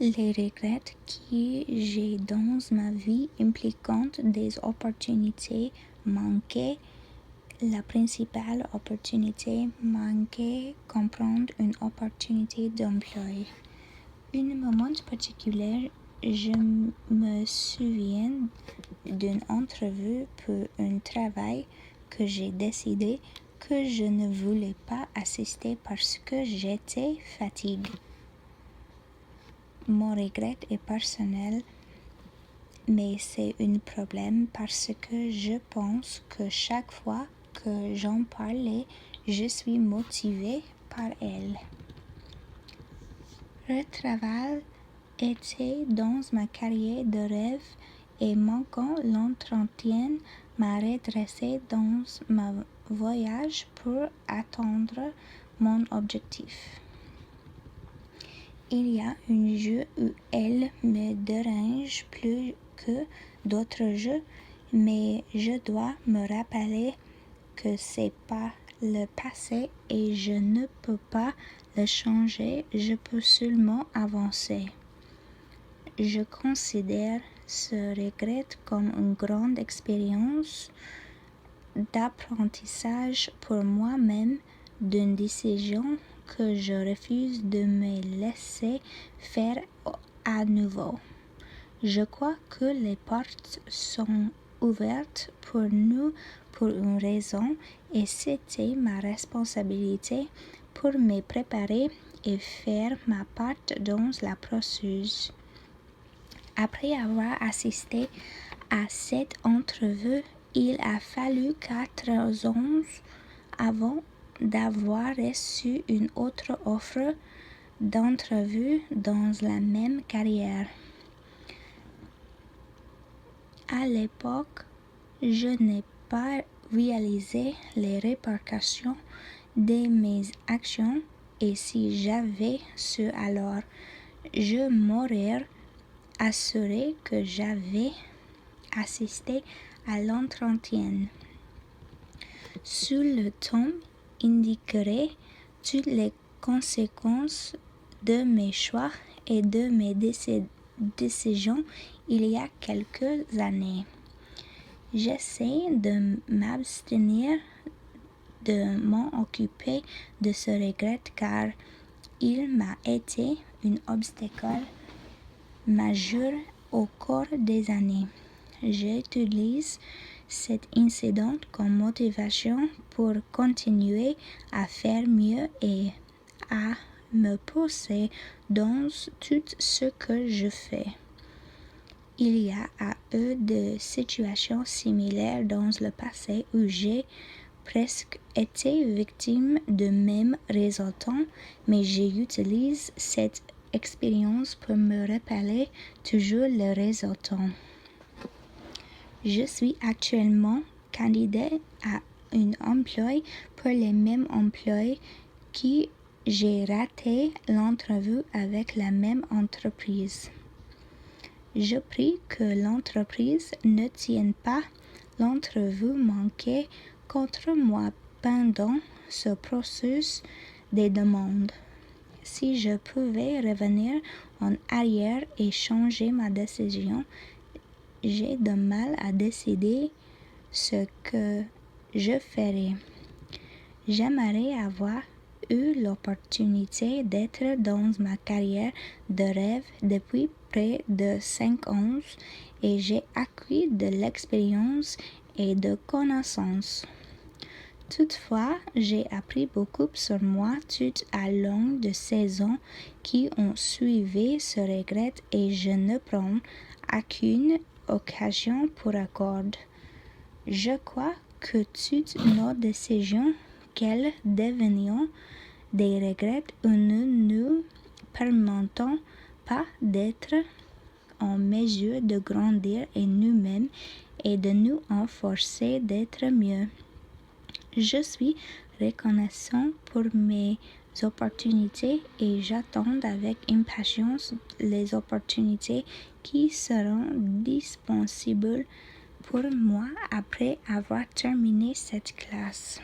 Les regrets que j'ai dans ma vie impliquant des opportunités manquées. La principale opportunité manquée comprend une opportunité d'emploi. Un moment particulier, je me souviens d'une entrevue pour un travail que j'ai décidé que je ne voulais pas assister parce que j'étais fatiguée. Mon regret est personnel, mais c'est un problème parce que je pense que chaque fois que j'en parle, je suis motivée par elle. Le travail était dans ma carrière de rêve et manquant l'entretien m'a redressé dans mon voyage pour atteindre mon objectif. Il y a un jeu où elle me dérange plus que d'autres jeux, mais je dois me rappeler que c'est pas le passé et je ne peux pas le changer, je peux seulement avancer. Je considère ce regret comme une grande expérience d'apprentissage pour moi-même d'une décision que je refuse de me laisser faire à nouveau. Je crois que les portes sont ouvertes pour nous pour une raison et c'était ma responsabilité pour me préparer et faire ma part dans la processus. Après avoir assisté à cette entrevue, il a fallu 4 ans avant d'avoir reçu une autre offre d'entrevue dans la même carrière. À l'époque, je n'ai pas réalisé les répercussions de mes actions et si j'avais su alors, je m'aurais assuré que j'avais assisté à l'entretien. Sur le temps indiquerait toutes les conséquences de mes choix et de mes décisions il y a quelques années. J'essaie de m'abstenir de m'en occuper de ce regret car il m'a été un obstacle majeur au cours des années. J'utilise cet incident comme motivation pour continuer à faire mieux et à me pousser dans tout ce que je fais. Il y a eu des situations similaires dans le passé où j'ai presque été victime de mêmes résultats, mais j'utilise cette expérience pour me rappeler toujours le résultat. Je suis actuellement candidat à un emploi pour le même emploi que j'ai raté l'entrevue avec la même entreprise. Je prie que l'entreprise ne tienne pas l'entrevue manquée contre moi pendant ce processus de demande. Si je pouvais revenir en arrière et changer ma décision, j'ai du mal à décider ce que je ferais. J'aimerais avoir eu l'opportunité d'être dans ma carrière de rêve depuis près de 5 ans et j'ai acquis de l'expérience et de connaissances. Toutefois, j'ai appris beaucoup sur moi tout au long de ces ans qui ont suivi ce regret et je ne prends aucune occasion pour accord. Je crois que toutes nos décisions, qu'elles deviennent des regrets ou ne nous permettent pas d'être en mesure de grandir en nous-mêmes et de nous efforcer d'être mieux. Je suis reconnaissant pour mes opportunités et j'attends avec impatience les opportunités qui seront disponibles pour moi après avoir terminé cette classe.